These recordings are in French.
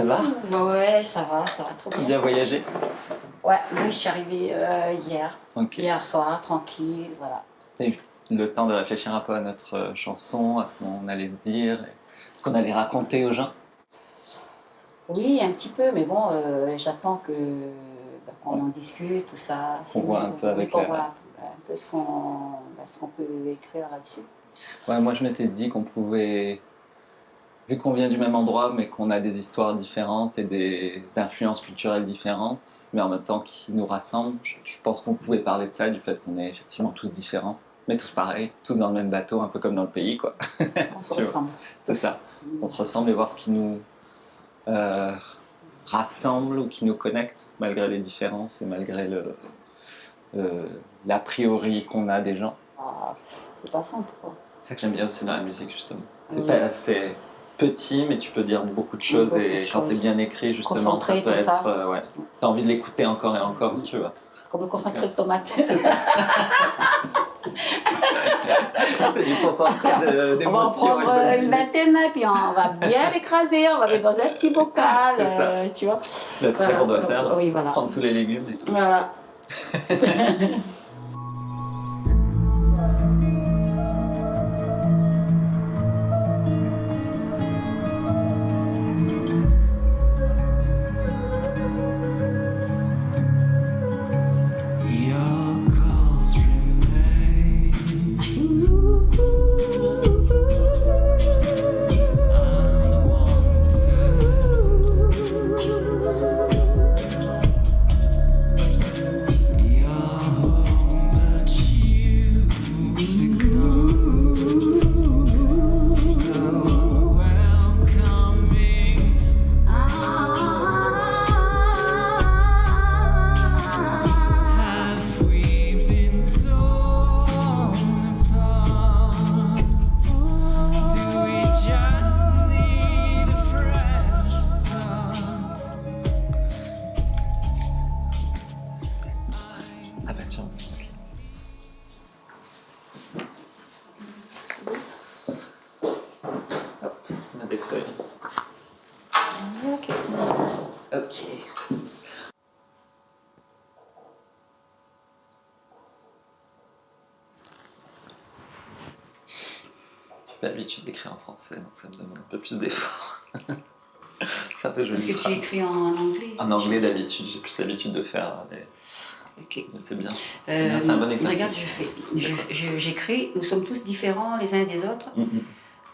va? Ouais, ça va trop bien. Bien voyagé? Ouais, oui, je suis arrivée hier. Ok. Hier soir, tranquille, voilà. T'as eu le temps de réfléchir un peu à notre chanson, à ce qu'on allait se dire, ce qu'on allait raconter aux gens? Oui, un petit peu, mais bon, j'attends qu'on en discute, tout ça. Qu'on voit un peu avec qu'on la- voit un peu ce qu'on peut écrire là-dessus. Ouais, moi je m'étais dit qu'on pouvait, vu qu'on vient du même endroit, mais qu'on a des histoires différentes et des influences culturelles différentes, mais en même temps qui nous rassemblent, je pense qu'on pouvait parler de ça, du fait qu'on est effectivement tous différents, mais tous pareils, tous dans le même bateau, un peu comme dans le pays, quoi. On se Tu vois. ressemble. C'est ça. On se ressemble et voir ce qui nous euh, rassemble ou qui nous connecte, malgré les différences et malgré l'a priori qu'on a des gens. Ah, c'est pas simple, quoi. C'est ça que j'aime bien aussi dans la musique, justement. C'est Oui. pas assez petit, mais tu peux dire beaucoup de choses Beaucoup et de quand choses. c'est bien écrit, justement, Concentré, ça peut tout être. ça. Ouais. T'as envie de l'écouter encore et encore, tu vois. Comme le concentré de tomate. C'est ça. C'est du concentré On va en d'émotion. prendre une vingtaine, et puis on va bien l'écraser, on va mettre dans un petit bocal, C'est ça. tu vois. C'est ça qu'on doit faire. Oui, voilà. Prendre tous les légumes. Voilà. Your calls remain. I'm the one you're home, but you've become so welcoming. Have we been torn apart? Do we just need a fresh start? Ah bah tiens. Hop, on a des feuilles. Ok. Ok. J'ai pas l'habitude d'écrire en français, donc ça me demande un peu plus d'efforts. Faire de Est-ce jolies que tu phrases. écris en anglais? En anglais d'habitude, j'ai plus l'habitude de faire, Ok. mais c'est bien. C'est bien, c'est un bon exercice. Regarde, j'écris, nous sommes tous différents les uns des autres. Mhm.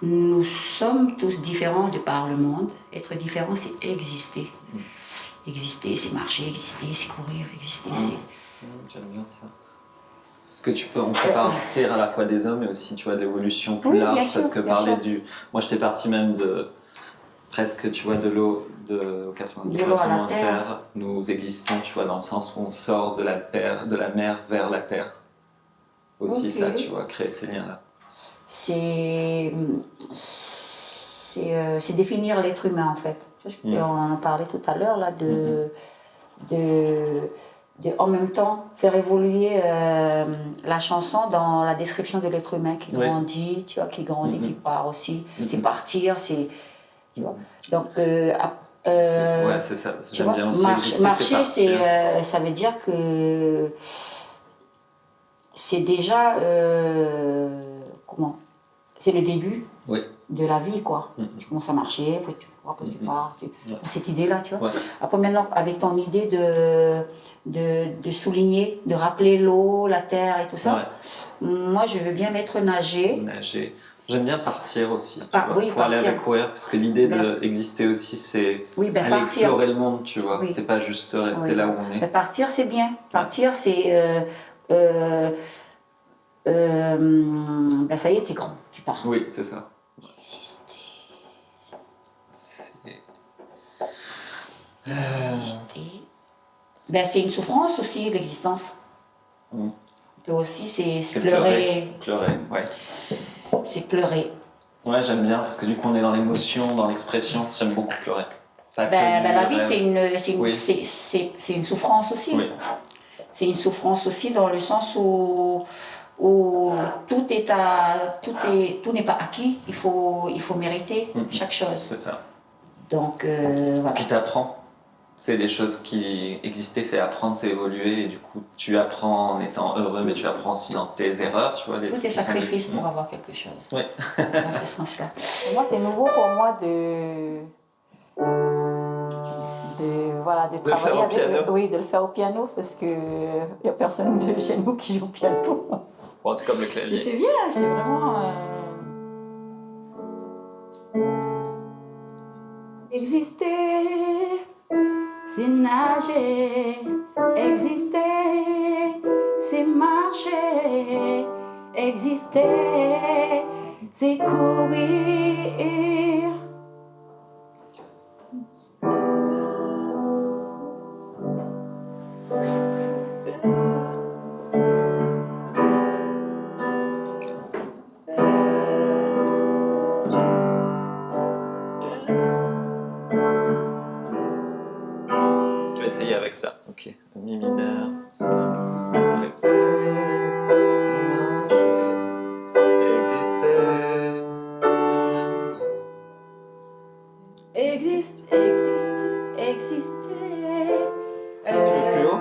Nous sommes tous différents de par le monde. Être différent, c'est exister. Exister, c'est marcher, exister, c'est courir, exister, c'est... J'aime bien ça. Parce que on peut partir à la fois des hommes, mais aussi, tu vois, de l'évolution plus Oui, bien large, sûr, parce que bien parler sûr. du... Moi, j'étais parti même de... Presque, tu vois, de l'eau, au 92 De l'eau à la tremblement de terre. nous existons, tu vois, dans le sens où on sort de la terre, de la mer vers la terre. Aussi Ok. ça, tu vois, créer ces liens-là. C'est définir l'être humain, en fait. On en parlait tout à l'heure, là, en même temps, faire évoluer la chanson dans la description de l'être humain qui Oui. grandit, tu vois, qui grandit, qui part aussi. C'est Mhm. partir, c'est... Tu vois. Donc, Ouais, c'est ça. tu J'aime vois, bien aussi exister, c'est marcher, partir. ça veut dire que c'est déjà... comment? C'est le début Oui. de la vie, quoi. Mhm. Tu commences à marcher, après tu pars. Ouais. Cette idée-là, tu vois. Ouais. Après, maintenant, avec ton idée de souligner, de rappeler l'eau, la terre et tout ça, moi, je veux bien mettre nager. Nager. J'aime bien partir aussi, tu Ah, vois, oui, pour aller partir. avec courir, parce que l'idée Ben- d'exister aussi, c'est Oui, ben aller partir. explorer le monde, tu vois. Oui. C'est pas juste rester Oui. là où on est. Ben, partir, c'est bien. Partir, c'est... ben, ça y est, t'es grand, tu pars. Oui, c'est ça. Exister. C'est- Exister. Ben, c'est une souffrance aussi, l'existence. Mm. Puis aussi, c'est C'est pleurer. Pleurer, ouais. C'est pleurer. Ouais, j'aime bien, parce que du coup, on est dans l'émotion, dans l'expression. J'aime beaucoup pleurer. Pas que La du vie, rêve. Oui. c'est une souffrance aussi. Oui. C'est une souffrance aussi dans le sens où tout n'est pas acquis. Il faut mériter chaque chose. C'est ça. Donc, Et voilà. puis t'apprends. C'est des choses qui existaient, c'est apprendre, c'est évoluer. Et du coup, tu apprends en étant heureux, mais tu apprends aussi dans tes erreurs, tu vois. Les Tout trucs est qui sont sacrifice difficiles. pour avoir quelque chose. Ouais. Dans ce sens-là. Et moi, c'est nouveau pour moi voilà, de le faire travailler au avec piano. oui, de le faire au piano parce que il y a personne de chez nous qui joue au piano. Bon, c'est comme le Et clavier. c'est bien, c'est vraiment. Exister, c'est nager. Exister, c'est marcher. Exister, c'est courir. Je vais essayer avec ça. Ok. Mi mineur. Ça. Existe, existe, exister. Tu veux plus haut?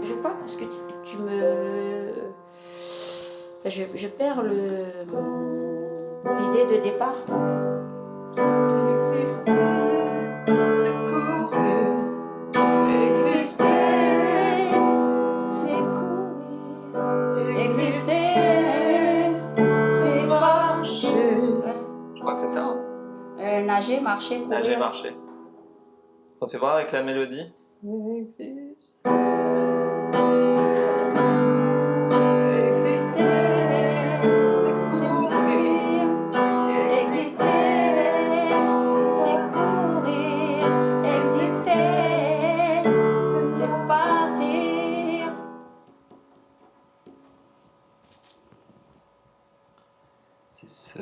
Je veux pas parce que tu me. Je perds l'idée de départ. Exister, c'est courir. Exister, c'est courir. Exister, c'est marcher. Je crois que c'est ça. Hein. Nager, marcher, courir. Nager, marcher. On fait voir avec la mélodie. Exister. Exister, c'est courir. exister, c'est courir. Exister, c'est partir. C'est ce.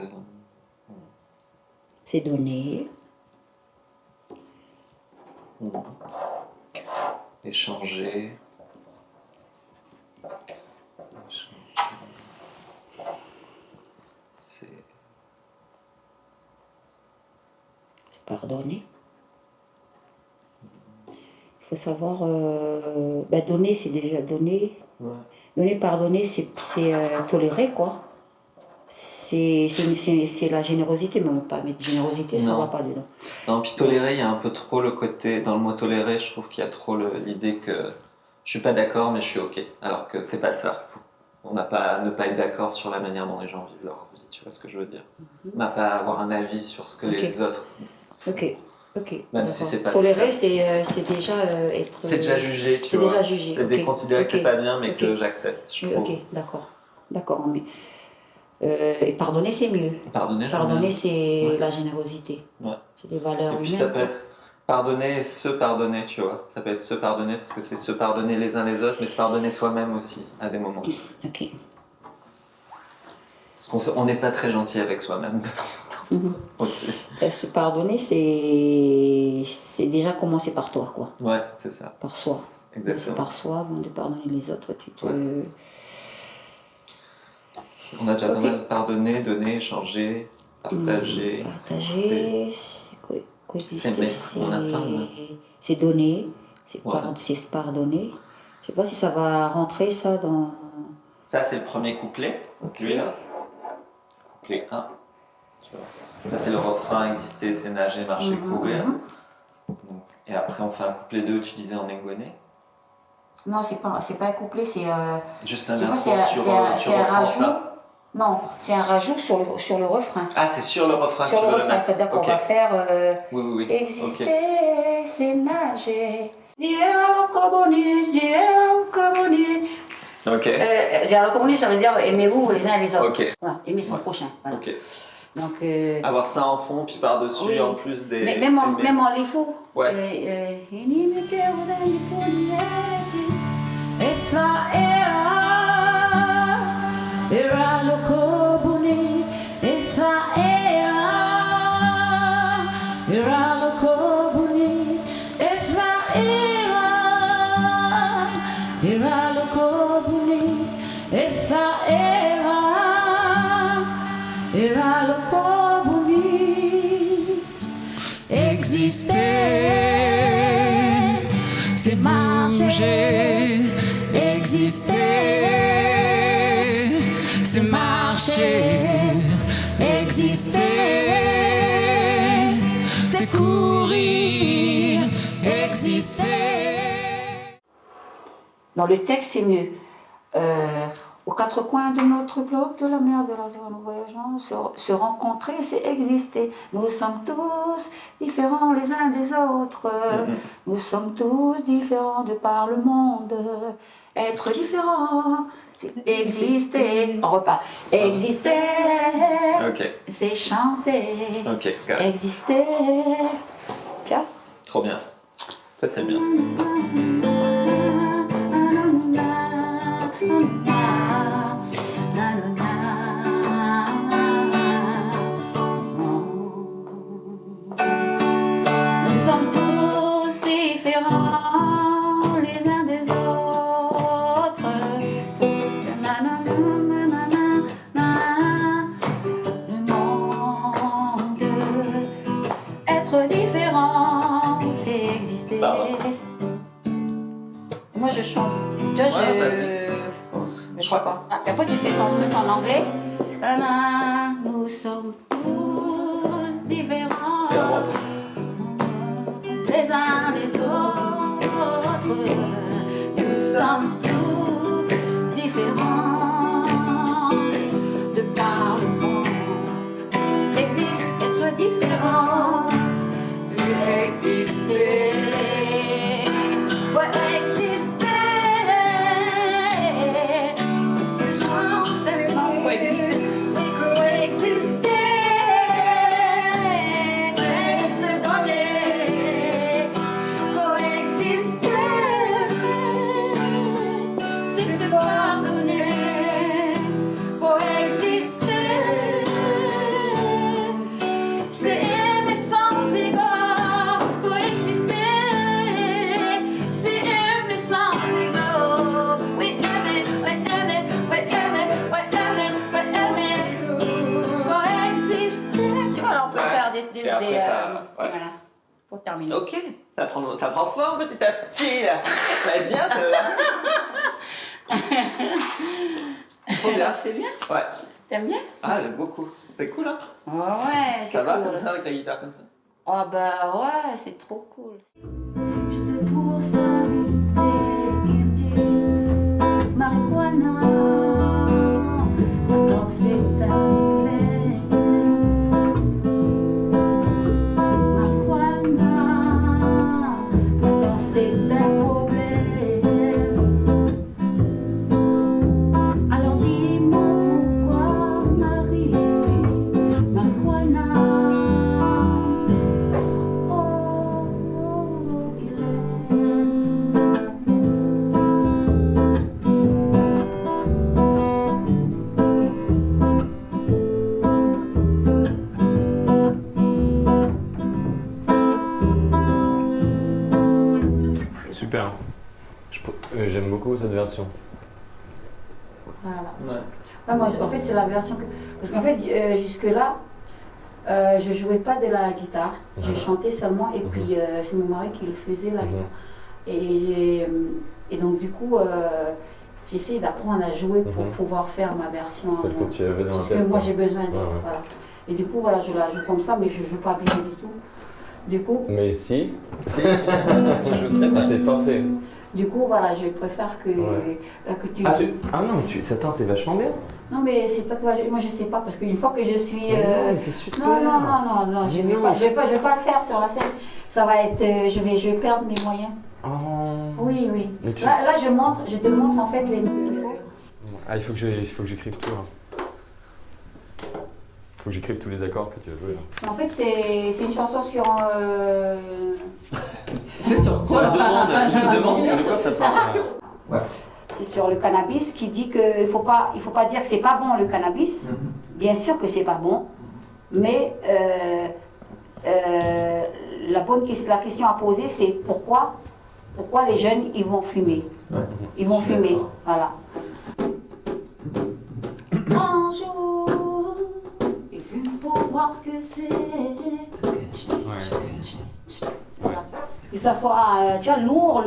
C'est donné. Échanger. C'est. Pardonner. Il faut savoir, donner, c'est déjà donner. Ouais. Donner, pardonner, c'est tolérer, quoi. C'est la générosité, mais on ne peut pas mettre générosité, ça ne Non. va pas dedans. Non, puis tolérer, il y a un peu trop le côté. Dans le mot tolérer, je trouve qu'il y a trop l'idée que je suis pas d'accord, mais je suis ok. Alors que c'est pas ça. On n'a pas à ne pas être d'accord sur la manière dont les gens vivent leur vie, tu vois ce que je veux dire. On n'a pas à avoir un avis sur ce que Ok. les autres. Ok, ok. Même si d'accord. c'est pas Tolérer, ça. c'est déjà être. C'est déjà jugé, tu C'est vois. déjà jugé. C'est ok, considérer que ok, c'est pas bien, mais ok. que j'accepte. Je trouve. Ok, d'accord. D'accord, mais. Et pardonner, c'est mieux. Pardonner, j'aime Pardonner, bien. c'est Ouais. la générosité. Ouais. C'est des valeurs Et puis humaines. ça peut être pardonner et se pardonner, tu vois. Ça peut être se pardonner parce que c'est se pardonner les uns les autres, mais se pardonner soi-même aussi à des moments. Ok. Parce qu'on n'est pas très gentil avec soi-même de temps en temps Mhm. aussi. Se pardonner, c'est déjà commencer par toi, quoi. Ouais, c'est ça, Par soi. C'est exactement. par soi, avant de pardonner les autres, tu te. Ouais. On a déjà pas Ok. mal pardonné, donné, échangé, partagé. Partager, c'est coexister, S'aimer, on a plein de- c'est donner, c'est Ouais. c'est se pardonner. Je sais pas si ça va rentrer ça dans. Ça, c'est le premier couplet. Ok. Lui, là. Couplet 1. Tu vois. Ça, c'est le refrain exister, c'est nager, marcher, courir. Mhm. Donc, et après, on fait un couplet 2, tu disais en engoné. Non, c'est pas un couplet, c'est. Juste un Tu vois, intro, tu c'est un reprends rajout. ça. Non, c'est un rajout sur le refrain. Ah, c'est sur le refrain Sur que tu le veux le refrain, mettre. c'est-à-dire qu'on Ok. va faire. Oui, oui, oui. Exister, Ok. c'est nager. Dialogue communis, dialogue communis. Ok. Dialogue communis, ça veut dire aimez-vous les uns et les autres. Ok. Voilà, aimer son Ouais. prochain. Voilà. Ok. Donc, Avoir ça en fond, puis par-dessus, Oui. en plus des. mais même des- en les fous. Ouais. Inimité ou d'indifférenti. Essa era locobuni. Essa era locobuni. Essa era locobuni. Essa era locobuni. exister, c'est bouger, exister, c'est marcher, exister, c'est courir, exister. Dans le texte, c'est mieux. Aux quatre coins de notre globe, de la mer, de la terre, nous voyageons, se rencontrer, c'est exister. Nous sommes tous différents les uns des autres. Nous sommes tous différents de par le monde. Être différent, c'est exister. On repart. Exister, Ok, c'est chanter. ok, got it. Exister. Tiens. Trop bien. Ça c'est bien. Nous sommes tous différents les uns des autres. Le monde, être différent, c'est exister. Pardon. Moi je chante. Tu vois, Ouais, vas-y. je crois pas. Ah, et après tu fais ton truc en anglais. Nous sommes tous différents les uns des autres. Nous sommes tous différents de par le monde. Être différent, c'est exister. Ouais, exister. C'est chanter. Non, coexister. Oui, coexister. C'est se donner. Coexister. C'est se pardonner. Coexister. C'est aimer sans égard. Coexister. C'est aimer sans égard. Oui, aimer, oui, aimer, oui, aimer, oui, aimer, oui, aimer. Coexister. Tu vois, là, on peut faire des Et après ça, ouais. voilà, pour terminer. Ok, ça prend forme petit à petit là. Ça va être bien celle-là. Trop bien. C'est bien. Ouais. T'aimes bien? Ah, j'aime beaucoup. C'est cool hein. Ouais, c'est Ça va cool. comme ça avec la guitare comme ça. Ah bah ouais, c'est trop cool. Juste pour s'amuser, il dit marijuana, dans cette année. Marijuana, dans c'est un problème. Alors dis-moi pourquoi Marie, marijuana. Oh, il est. Super. J'aime beaucoup cette version. Voilà. Ouais. Ah, moi, en fait, c'est la version que. Parce qu'en fait, jusque-là, je jouais pas de la guitare. Je Mhm. chantais seulement et Mhm. puis c'est mon mari qui le faisait, la Mhm. guitare. Et donc, du coup, j'essaie d'apprendre à jouer pour Mhm. pouvoir faire ma version. Celle que tu avais dans la Parce tête. que moi, quoi. j'ai besoin d'être. Ouais, ouais. Voilà. Et du coup, voilà, je la joue comme ça, mais je joue pas bien du tout. Du coup, Mais si, Si, tu joues très bien. c'est parfait. voilà, je préfère que, Ouais. que tu. Ah non, mais attends, c'est vachement bien. Non, mais c'est toi qui vas. Moi, je sais pas, parce qu'une fois que je suis. Mais non, mais c'est super. Non, je Mais vais non. pas, je vais pas le faire sur la scène. Ça va être, je vais perdre mes moyens. Oh. Oui. Mais tu- Là, je te montre en fait les mots. Ah, il faut que j'écrive tout là. Il faut que j'écrive tous les accords que tu as joués là. En fait, c'est une chanson sur. C'est sur quoi je demande de quoi ça parle. C'est sur le cannabis qui dit qu'il faut pas dire que c'est pas bon le cannabis. Bien sûr que c'est pas bon, mais la question à poser, c'est pourquoi les jeunes ils vont fumer. Ils vont fumer, voilà. Un jour, il fume pour voir ce que c'est. Ouais. Que ça soit, tu vois, lourd,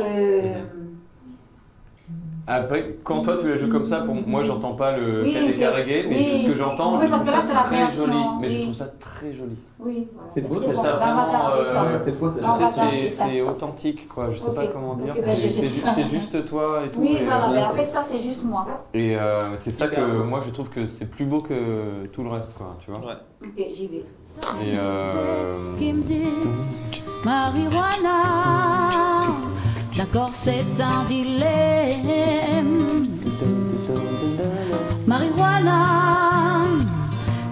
Après, quand toi tu la joues comme ça, pour moi j'entends pas le Oui, cadet c'est- reggae, mais oui. ce que j'entends, Oui, je parce trouve que là, ça c'est la très version, joli. Mais je oui. trouve ça très joli. Oui. C'est beau, C'est ça. bon, on va vraiment, regarder ça. C'est beau, ça. On Tu va sais, regarder ça. c'est authentique quoi, je sais Ok. pas comment dire, Ok, ben, c'est juste toi et tout. Oui, et, voilà, euh, mais en fait, ça, c'est juste moi. et c'est ça que moi je trouve que c'est plus beau que tout le reste quoi, tu vois. Ouais. Ok, j'y vais. Et Qui me dit marijuana, d'accord c'est un dilemme. Marijuana,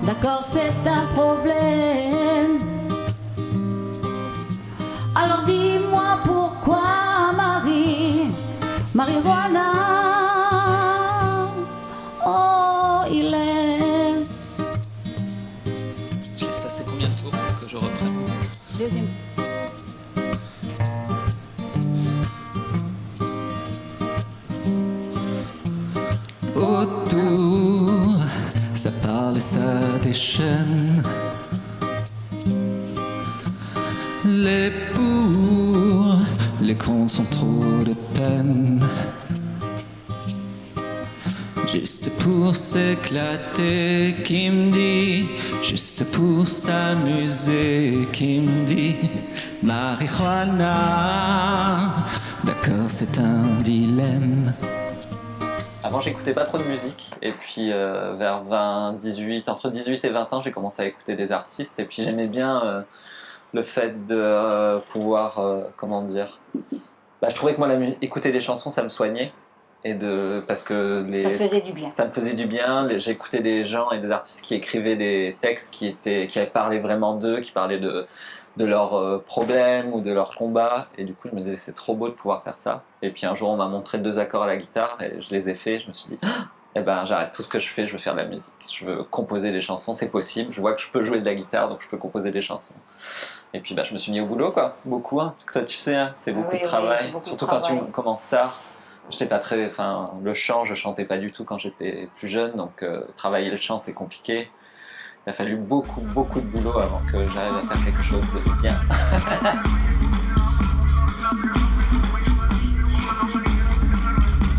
d'accord c'est un problème. Alors dis-moi pourquoi Marie, marijuana, oh il est. Je laisse passer combien de tours pour que je reprenne? Deuxième. Autour, ça parle et ça déchaîne. Les pour, les contre sont trop de peine. Juste pour s'éclater, qui me dit, juste pour s'amuser, qui me dit, marijuana, d'accord c'est un dilemme. Avant, j'écoutais pas trop de musique, et puis vers entre 18 et 20 ans, j'ai commencé à écouter des artistes, et puis j'aimais bien le fait de pouvoir, comment dire, je trouvais que moi, écouter des chansons, ça me soignait, parce que Ça me faisait du bien. ça me faisait du bien. J'écoutais des gens et des artistes qui écrivaient des textes qui avaient parlé vraiment d'eux, qui parlaient de leurs problèmes ou de leurs combats. Et du coup, je me disais, c'est trop beau de pouvoir faire ça. Et puis un jour, on m'a montré 2 accords à la guitare et je les ai faits. Je me suis dit, eh ben, j'arrête tout ce que je fais, je veux faire de la musique. Je veux composer des chansons, c'est possible. Je vois que je peux jouer de la guitare, donc je peux composer des chansons. Et puis, je me suis mis au boulot, quoi. Beaucoup, hein. Parce que toi, tu sais, hein, c'est beaucoup Oui, de oui, travail. c'est beaucoup de Surtout quand tu travail. commences tard. J'étais pas très, le chant, je chantais pas du tout quand j'étais plus jeune, donc travailler le chant c'est compliqué. Il a fallu beaucoup de boulot avant que j'arrive à faire quelque chose de bien.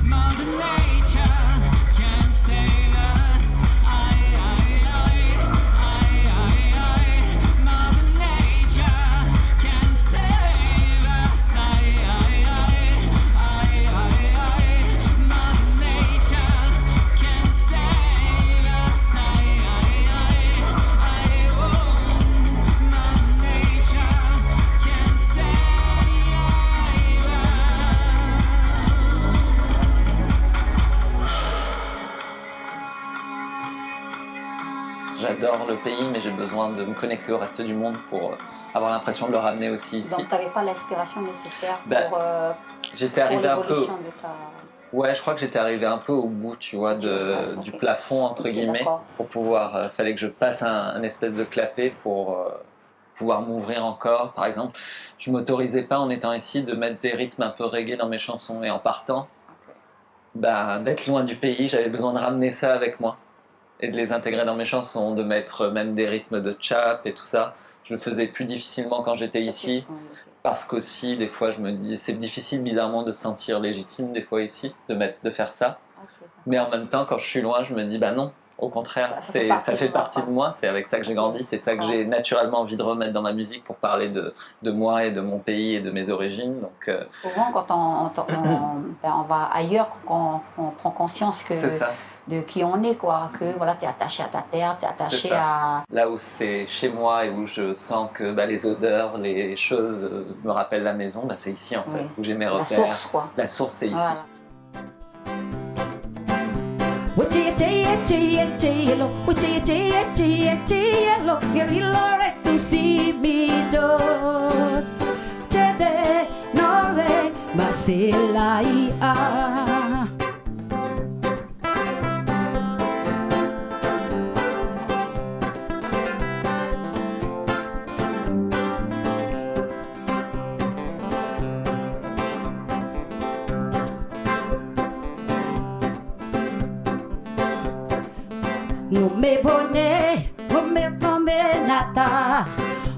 Mother Nature can save us. Mother Nature can save us. Mother Nature can save us. Mother Nature can J'adore le pays, mais j'ai besoin de me connecter au reste du monde pour avoir l'impression de le ramener aussi ici. Donc, tu n'avais pas l'inspiration nécessaire J'étais pour arrivé un peu. l'évolution de ta... Ouais, je crois que j'étais arrivé un peu au bout, tu vois, du Ok. plafond, entre Ok, guillemets, d'accord. pour pouvoir... fallait que je passe un espèce de clapet pour pouvoir m'ouvrir encore. Par exemple, je m'autorisais pas, en étant ici, de mettre des rythmes un peu reggae dans mes chansons. Et en partant, d'être loin du pays, j'avais besoin de ramener ça avec moi. Et de les intégrer dans mes chansons, de mettre même des rythmes de chap et tout ça. Je le faisais plus difficilement quand j'étais ici. Ok. Parce qu'aussi, des fois, je me dis, c'est difficile bizarrement de se sentir légitime, des fois ici, de faire ça. Ok. Mais en même temps, quand je suis loin, je me dis, non, au contraire, Ça fait partie de moi. C'est avec ça que j'ai grandi, c'est ça que j'ai naturellement envie de remettre dans ma musique pour parler de moi et de mon pays et de mes origines. Donc, Souvent, quand on va ailleurs, qu'on prend conscience c'est ça. de qui on est, quoi, que voilà, tu es attaché à ta terre, tu es attaché C'est ça. à... Là où c'est chez moi et où je sens que les odeurs, les choses me rappellent la maison, c'est ici en fait, Oui. où j'ai mes la repères. source, quoi. La source, c'est ici. Voilà. Ngome bone, ngome ngome nata,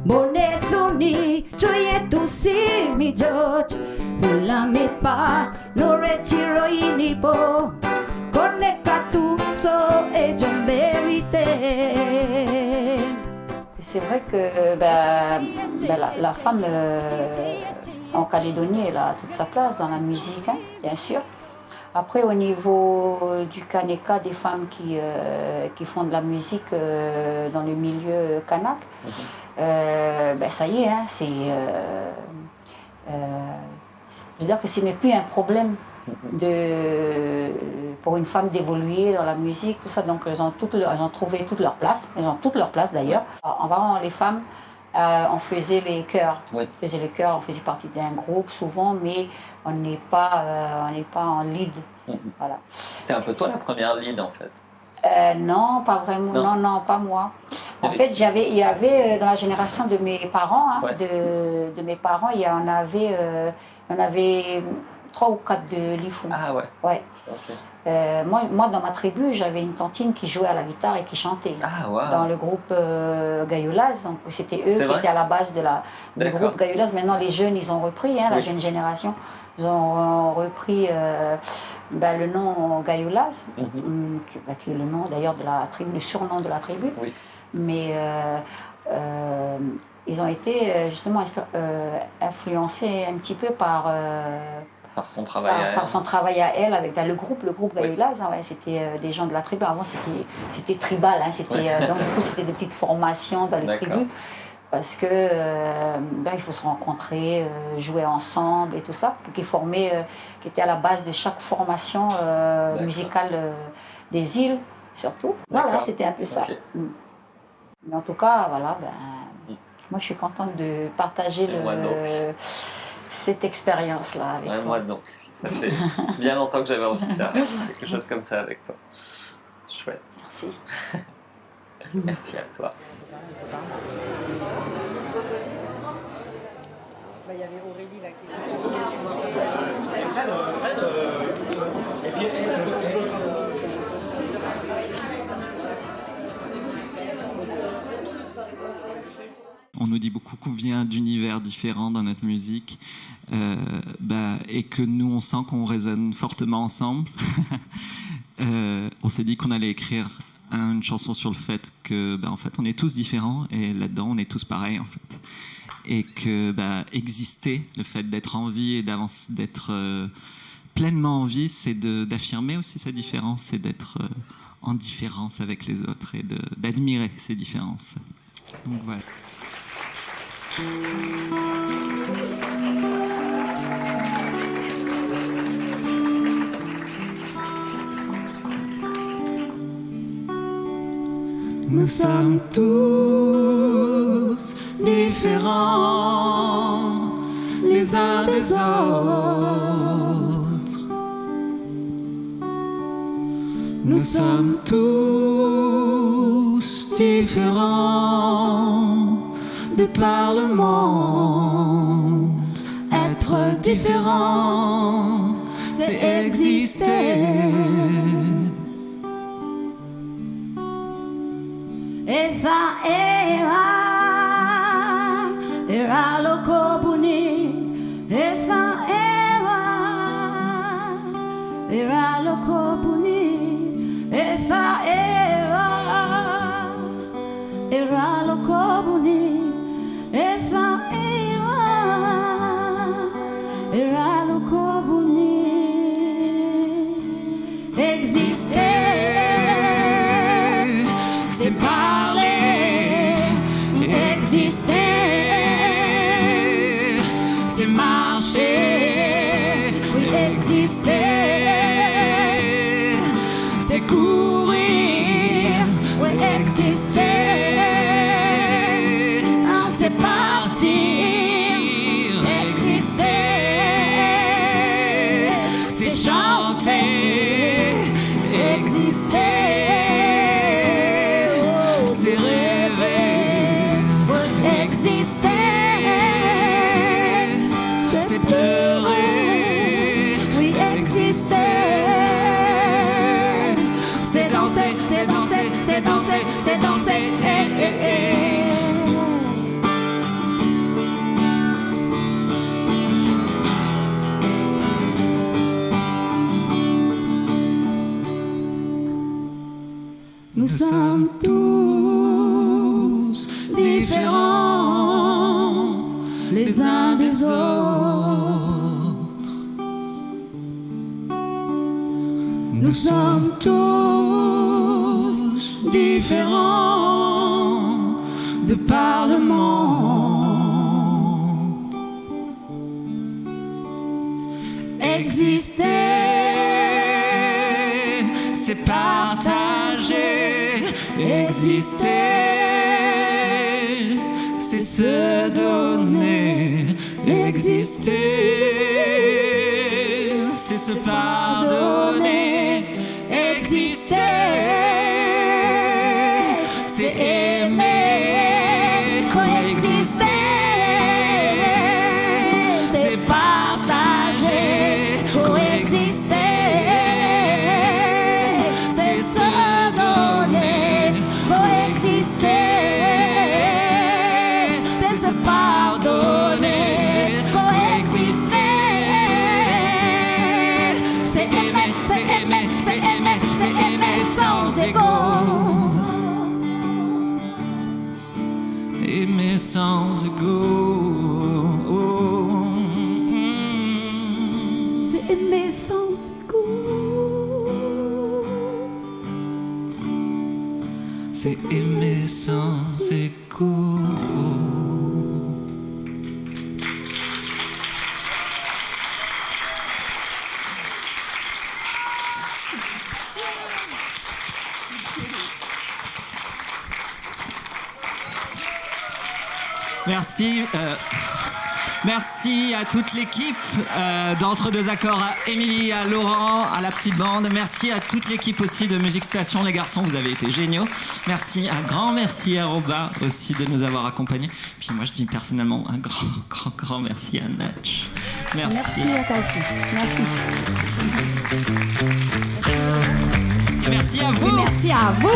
bone sun buni, joye tusi mi George. Pula mi pa, no retiro inipo. Konekatu so e jomberite. C'est vrai que la femme en Calédonie, elle a toute sa place dans la musique, hein, bien sûr. Après, au niveau du Kaneka, des femmes qui font de la musique dans le milieu kanak, ça y est, hein, je veux dire que ce n'est plus un problème pour une femme d'évoluer dans la musique, tout ça. Donc elles ont trouvé toute leur place, elles ont toute leur place d'ailleurs. Avant, les femmes, on faisait les chœurs. Oui. On faisait les chœurs, on faisait partie d'un groupe souvent, mais on n'est pas en lead. Voilà. C'était un peu toi la première lead en fait. Non, pas vraiment. Non. Non, pas moi. En fait, il y avait dans la génération de mes parents, hein, Ouais. de mes parents, il y en avait 3 ou 4 de Lifou. Ah ouais. Ouais. Ok. Moi, dans ma tribu, j'avais une tantine qui jouait à la guitare et qui chantait. Ah ouais. Dans le groupe Gayoulaz, donc c'était eux C'est qui vrai étaient à la base du D'accord. groupe Gayoulaz. Maintenant, les jeunes, ils ont repris, hein, la Oui. jeune génération, ils ont repris le nom Gayoulaz, qui est le nom d'ailleurs de la tribu, le surnom de la tribu. Oui. Mais ils ont été justement influencés un petit peu par son travail à elle. Par son travail à elle, avec le groupe Oui. Gayoulaz, hein, ouais, c'était des gens de la tribu. Avant, c'était tribal, hein, donc du coup, c'était des petites formations dans les D'accord. tribus, parce que il faut se rencontrer, jouer ensemble et tout ça, qui était à la base de chaque formation musicale des îles, surtout. Voilà, D'accord. c'était un peu ça. Ok. Mais en tout cas, voilà, moi, je suis contente de partager Et moi donc. cette expérience-là avec Ouais, toi. moi donc. Ça fait bien longtemps que j'avais envie de faire quelque chose comme ça avec toi. Chouette. Merci. Merci à toi. Il y avait Aurélie là qui On nous dit beaucoup qu'on vient d'univers différents dans notre musique et que nous, on sent qu'on résonne fortement ensemble. On s'est dit qu'on allait écrire une chanson sur le fait que, en fait, on est tous différents et là-dedans, on est tous pareils, en fait. Et que exister, le fait d'être en vie et d'être pleinement en vie, c'est d'affirmer aussi sa différence, c'est d'être en différence avec les autres et d'admirer ces différences. Donc voilà. Nous sommes tous différents les uns des autres. Nous sommes tous différents de par le monde. Être différent, c'est exister. Eva era loco buni. Eva era loco buni. Eva era loco buni. Eva era loco buni. Exister, C'est parler, exister, c'est marcher, exister, c'est courir, exister, les uns des autres. Nous sommes tous différents de par le monde. Exister, c'est partager. Exister, c'est se donner. Exister, c'est se pardonner. Exister, c'est aimer. Coexister, c'est partager. Coexister, c'est se donner. Coexister, c'est se pardonner. Coexister, c'est aimer, c'est aimer, c'est aimer, c'est aimer sans égo. Aimer sans égo. C'est aimer sans égo. C'est aimer sans égo. Merci. Merci à toute l'équipe d'Entre deux accords, à Émilie, à Laurent, à la petite bande. Merci à toute l'équipe aussi de Musique Station. Les garçons, vous avez été géniaux. Merci, un grand merci à Robin aussi de nous avoir accompagnés. Puis moi, je dis personnellement un grand merci à Natch. Merci. Merci à toi aussi. Merci. Et merci à vous. Et merci à vous.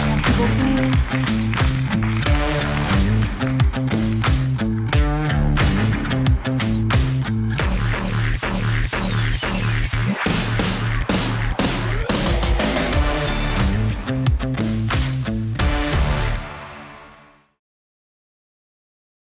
Merci beaucoup.